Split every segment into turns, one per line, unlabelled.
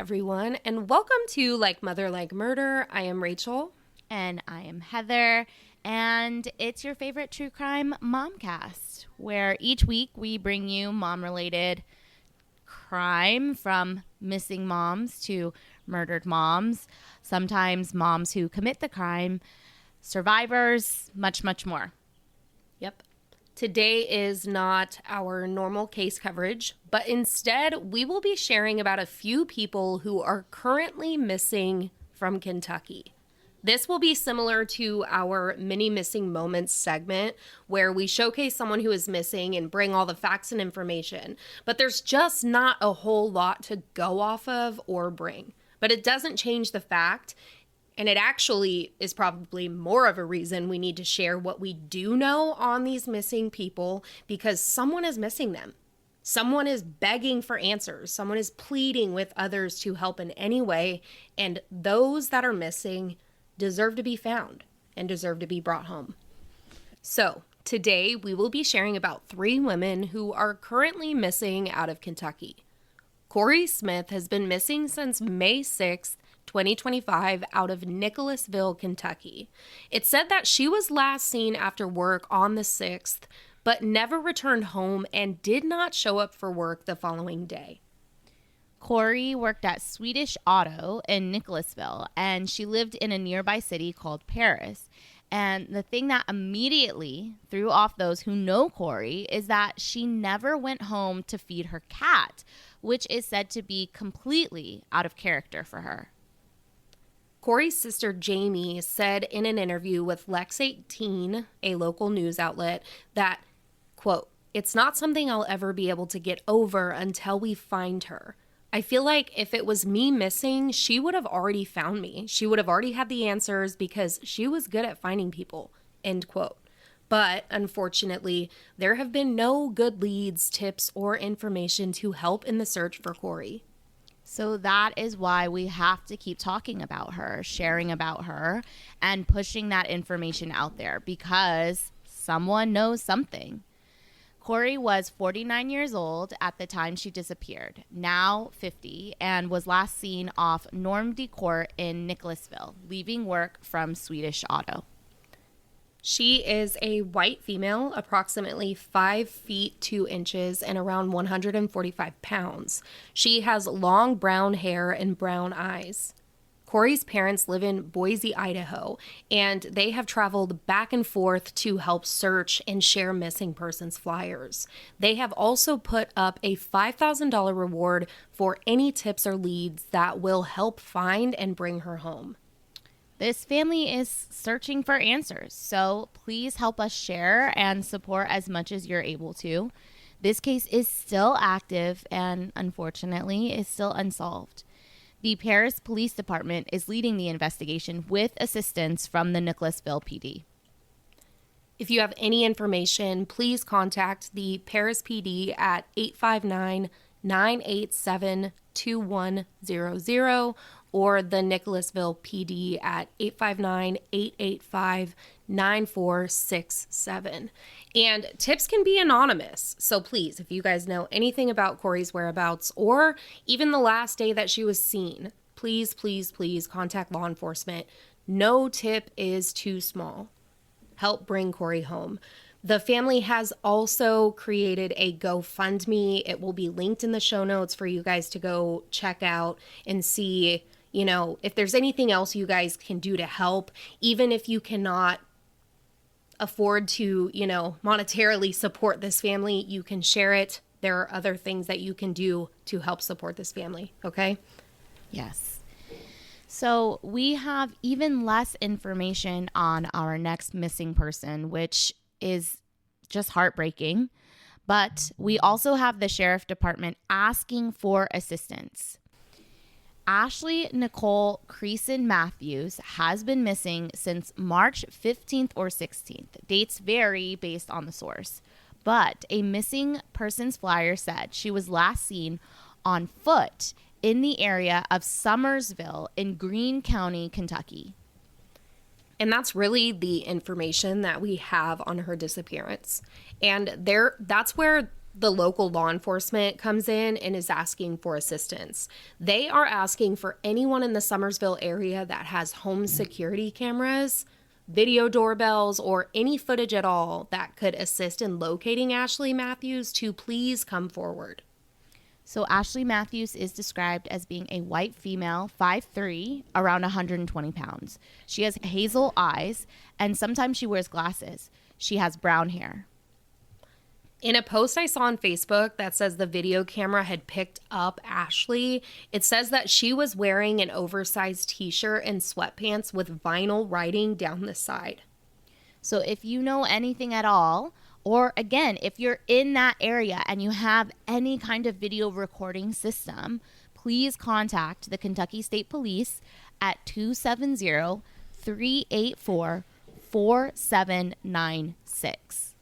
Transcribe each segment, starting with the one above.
everyone, and welcome to Like Mother, Like Murder. I am Rachel.
And I am Heather, and it's your favorite true crime momcast, where each week we bring you mom-related crime, from missing moms to murdered moms, sometimes moms who commit the crime, survivors, much, much more.
Yep. Today is not our normal case coverage, but instead we will be sharing about a few people who are currently missing from Kentucky. This will be similar to our mini missing moments segment, where we showcase someone who is missing and bring all the facts and information, but there's just not a whole lot to go off of or bring. But it doesn't change the fact, and it actually is probably more of a reason we need to share what we do know on these missing people, because someone is missing them. Someone is begging for answers. Someone is pleading with others to help in any way, and those that are missing deserve to be found and deserve to be brought home. So today we will be sharing about 3 women who are currently missing out of Kentucky. Kori Smith has been missing since May 6th, 2025 out of Nicholasville, Kentucky. It's said that she was last seen after work on the 6th, but never returned home and did not show up for work the following day.
Kori worked at Swedish Auto in Nicholasville, and she lived in a nearby city called Paris. And the thing that immediately threw off those who know Kori is that she never went home to feed her cat, which is said to be completely out of character for her.
Kori's sister Jamie said in an interview with Lex 18, a local news outlet, that, quote, "It's not something I'll ever be able to get over until we find her. I feel like if it was me missing, she would have already found me. She would have already had the answers because she was good at finding people," end quote. But unfortunately, there have been no good leads, tips, or information to help in the search for Kori.
So that is why we have to keep talking about her, sharing about her, and pushing that information out there, because someone knows something. Kori was 49 years old at the time she disappeared, now 50, and was last seen off Normandy Court in Nicholasville, leaving work from Swedish Auto.
She is a white female, approximately 5 feet 2 inches and around 145 pounds. She has long brown hair and brown eyes. Kori's parents live in Boise, Idaho, and they have traveled back and forth to help search and share missing persons flyers. They have also put up a $5,000 reward for any tips or leads that will help find and bring her home.
This family is searching for answers, so please help us share and support as much as you're able to. This case is still active and, unfortunately, is still unsolved. The Paris Police Department is leading the investigation with assistance from the Nicholasville PD.
If you have any information, please contact the Paris PD at 859-987-2100 or the Nicholasville PD at 859-885-9467. And tips can be anonymous, so please, if you guys know anything about Kori's whereabouts or even the last day that she was seen, please, please, please contact law enforcement. No tip is too small. Help bring Kori home. The family has also created a GoFundMe. It will be linked in the show notes for you guys to go check out and see, if there's anything else you guys can do to help, even if you cannot afford to, monetarily support this family, you can share it. There are other things that you can do to help support this family, okay?
Yes. So we have even less information on our next missing person, which is just heartbreaking. But we also have the sheriff department asking for assistance. Ashley Nicole Creason Matthews has been missing since March 15th or 16th. Dates vary based on the source. But a missing persons flyer said she was last seen on foot in the area of Summersville in Greene County, Kentucky.
And that's really the information that we have on her disappearance. And that's where the local law enforcement comes in and is asking for assistance. They are asking for anyone in the Summersville area that has home security cameras, video doorbells, or any footage at all that could assist in locating Ashley Matthews to please come forward.
So Ashley Matthews is described as being a white female, 5'3", around 120 pounds. She has hazel eyes, and sometimes she wears glasses. She has brown hair.
In a post I saw on Facebook that says the video camera had picked up Ashley, it says that she was wearing an oversized t-shirt and sweatpants with vinyl writing down the side.
So if you know anything at all, or again, if you're in that area and you have any kind of video recording system, please contact the Kentucky State Police at 270-384-4796.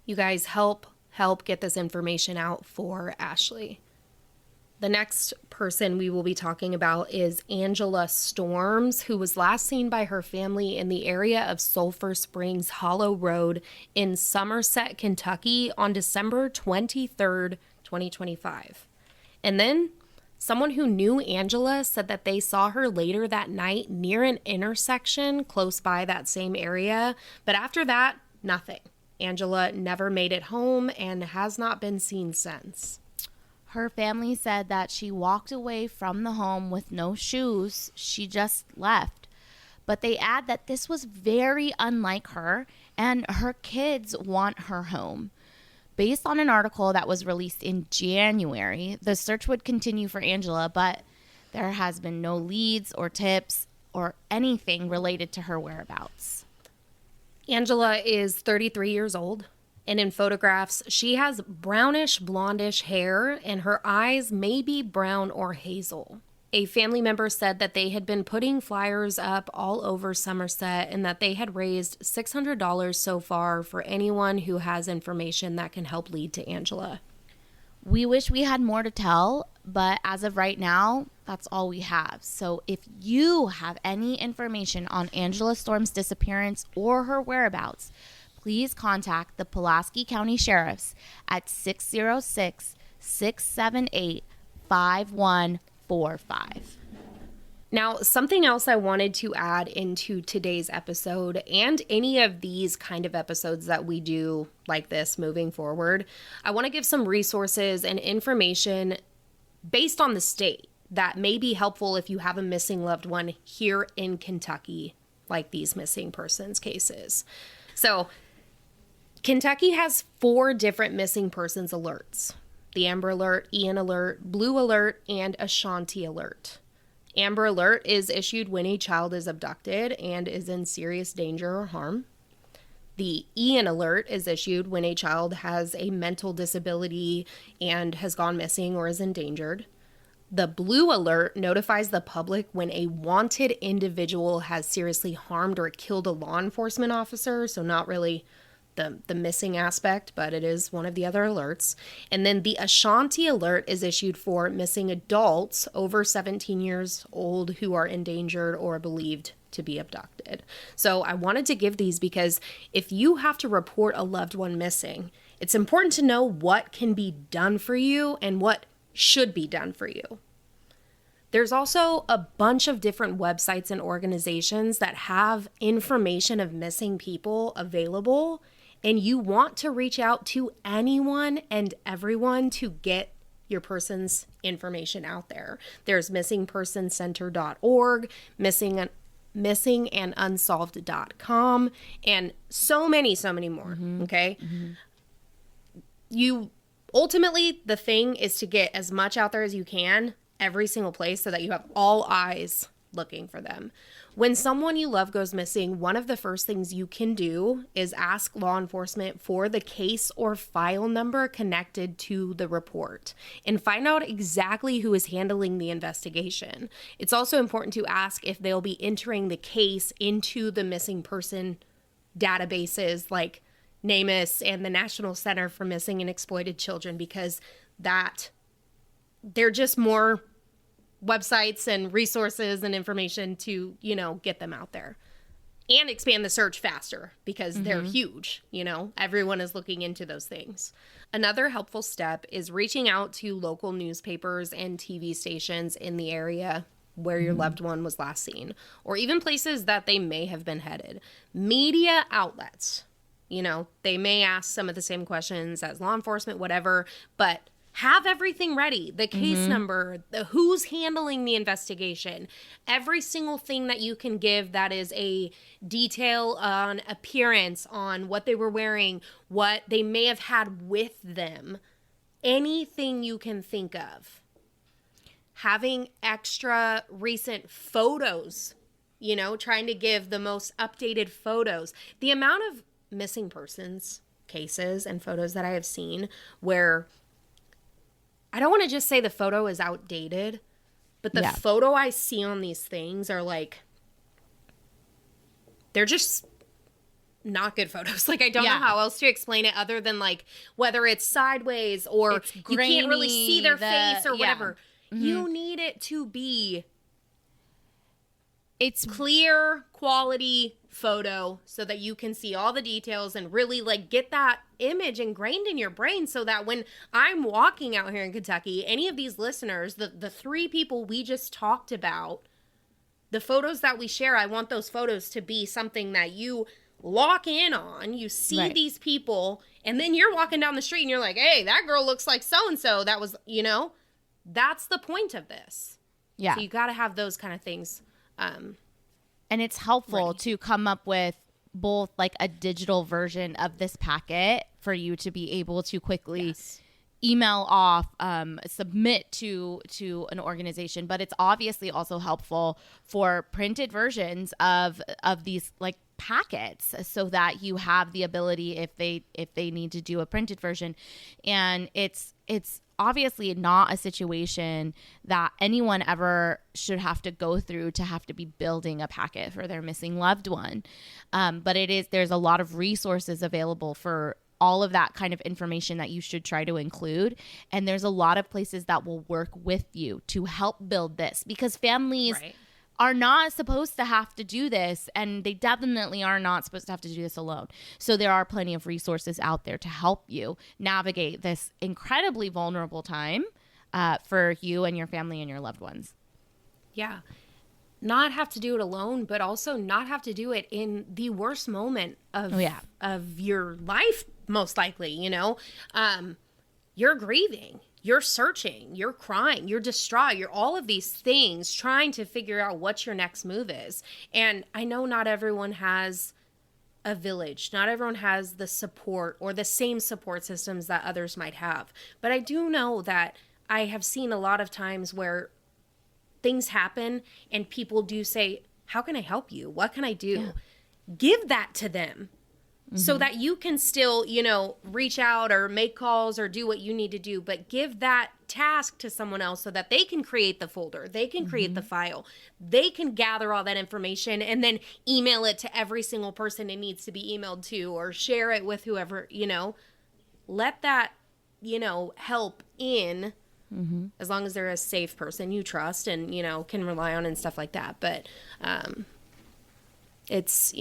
You guys help get this information out for Ashley. The next person we will be talking about is Angela Storms, who was last seen by her family in the area of Sulfur Springs Hollow Road in Somerset, Kentucky on December 23rd, 2025. And then someone who knew Angela said that they saw her later that night near an intersection close by that same area. But after that, nothing. Angela never made it home and has not been seen since.
Her family said that she walked away from the home with no shoes. She just left. But they add that this was very unlike her, and her kids want her home. Based on an article that was released in January, the search would continue for Angela, but there has been no leads or tips or anything related to her whereabouts.
Angela is 33 years old, and in photographs, she has brownish blondish hair, and her eyes may be brown or hazel. A family member said that they had been putting flyers up all over Somerset and that they had raised $600 so far for anyone who has information that can help lead to Angela.
We wish we had more to tell, but as of right now, that's all we have. So if you have any information on Angela Storm's disappearance or her whereabouts, please contact the Pulaski County Sheriffs at 606-678-5145.
Now, something else I wanted to add into today's episode, and any of these kind of episodes that we do like this moving forward, I want to give some resources and information based on the state that may be helpful if you have a missing loved one here in Kentucky, like these missing persons cases. So, Kentucky has 4 different missing persons alerts: the Amber Alert, Ian Alert, Blue Alert, and Ashanti Alert. Amber Alert is issued when a child is abducted and is in serious danger or harm. The Ian Alert is issued when a child has a mental disability and has gone missing or is endangered. The Blue Alert notifies the public when a wanted individual has seriously harmed or killed a law enforcement officer, so not really the missing aspect, but it is one of the other alerts. And then the Ashanti Alert is issued for missing adults over 17 years old who are endangered or believed to be abducted. So I wanted to give these because if you have to report a loved one missing, it's important to know what can be done for you and what should be done for you. There's also a bunch of different websites and organizations that have information of missing people available, and you want to reach out to anyone and everyone to get your person's information out there. There's missingpersoncenter.org, missingandunsolved.com, and so many more, okay? You ultimately, the thing is to get as much out there as you can, every single place, so that you have all eyes looking for them. When someone you love goes missing, one of the first things you can do is ask law enforcement for the case or file number connected to the report and find out exactly who is handling the investigation. It's also important to ask if they'll be entering the case into the missing person databases like NamUs and the National Center for Missing and Exploited Children, because they're just more websites and resources and information to, get them out there. and expand the search faster because they're huge. Everyone is looking into those things. Another helpful step is reaching out to local newspapers and TV stations in the area where your loved one was last seen, or even places that they may have been headed. Media outlets, they may ask some of the same questions as law enforcement, whatever, but have everything ready. The case number, who's handling the investigation, every single thing that you can give that is a detail on appearance, on what they were wearing, what they may have had with them, anything you can think of. Having extra recent photos, trying to give the most updated photos. The amount of missing persons cases and photos that I have seen where I don't want to just say the photo is outdated, but the photo I see on these things are like, they're just not good photos. Like, I don't know how else to explain it other than like whether it's sideways or you can't really see their face or whatever. You need it to be clear quality photo so that you can see all the details and really like get that image ingrained in your brain, so that when I'm walking out here in Kentucky, any of these listeners, the 3 people we just talked about, the photos that we share, I want those photos to be something that you lock in on. You see these people, and then you're walking down the street and you're like, hey, that girl looks like so-and-so. That was, that's the point of this. Yeah. So you got to have those kind of things.
And it's helpful to come up with both like a digital version of this packet for you to be able to quickly email off, submit to an organization. But it's obviously also helpful for printed versions of these like packets, so that you have the ability if they need to do a printed version. And it's obviously not a situation that anyone ever should have to go through to have to be building a packet for their missing loved one. But there's a lot of resources available for all of that kind of information that you should try to include. And there's a lot of places that will work with you to help build this, because families are not supposed to have to do this, and they definitely are not supposed to have to do this alone. So there are plenty of resources out there to help you navigate this incredibly vulnerable time for you and your family and your loved ones. Yeah.
Not have to do it alone, but also not have to do it in the worst moment of your life, most likely, you're grieving. You're searching, you're crying, you're distraught, you're all of these things trying to figure out what your next move is. And I know not everyone has a village. Not everyone has the support or the same support systems that others might have. But I do know that I have seen a lot of times where things happen and people do say, how can I help you? What can I do? Yeah. Give that to them. So that you can still, reach out or make calls or do what you need to do, but give that task to someone else so that they can create the folder, they can create the file, they can gather all that information and then email it to every single person it needs to be emailed to, or share it with whoever, let that, help in, as long as they're a safe person you trust and, can rely on and stuff like that. But it's,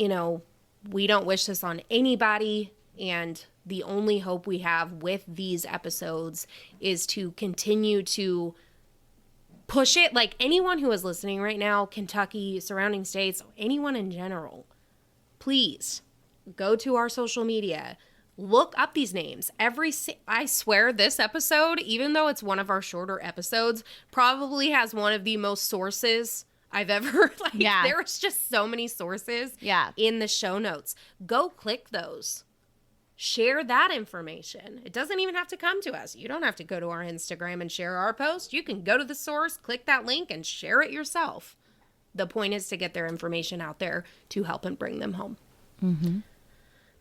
we don't wish this on anybody, and the only hope we have with these episodes is to continue to push it. Like, anyone who is listening right now, Kentucky, surrounding states, anyone in general, please go to our social media, look up these names. I swear this episode, even though it's one of our shorter episodes, probably has one of the most sources I've ever, there's just so many sources in the show notes. Go click those. Share that information. It doesn't even have to come to us. You don't have to go to our Instagram and share our post. You can go to the source, click that link, and share it yourself. The point is to get their information out there to help and bring them home.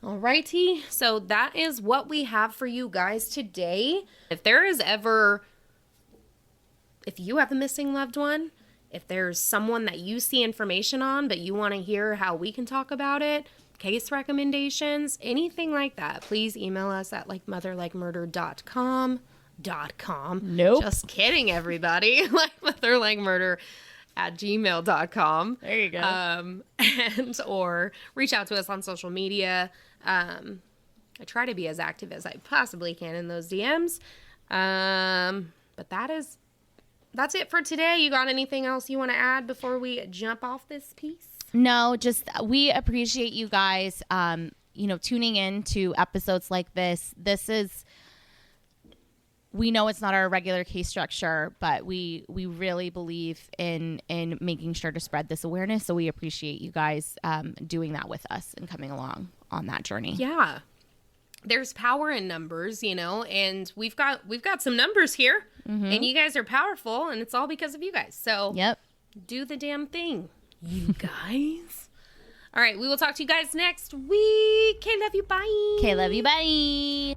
All righty. So that is what we have for you guys today. If you have a missing loved one, if there's someone that you see information on, but you want to hear how we can talk about it, case recommendations, anything like that, please email us at likemotherlikemurder.com.
Nope.
Just kidding, everybody. Like Mother Like Murder @gmail.com.
There you go.
And or reach out to us on social media. I try to be as active as I possibly can in those DMs. But that's it for today. You got anything else you want to add before we jump off this piece?
No, just we appreciate you guys, tuning in to episodes like this. We know it's not our regular case structure, but we really believe in making sure to spread this awareness. So we appreciate you guys doing that with us and coming along on that journey.
Yeah. There's power in numbers, and we've got some numbers here, and you guys are powerful, and it's all because of you guys. So
yep,
do the damn thing, you guys. All right, we will talk to you guys next week. Okay, love you. Bye.
Okay, love you. Bye.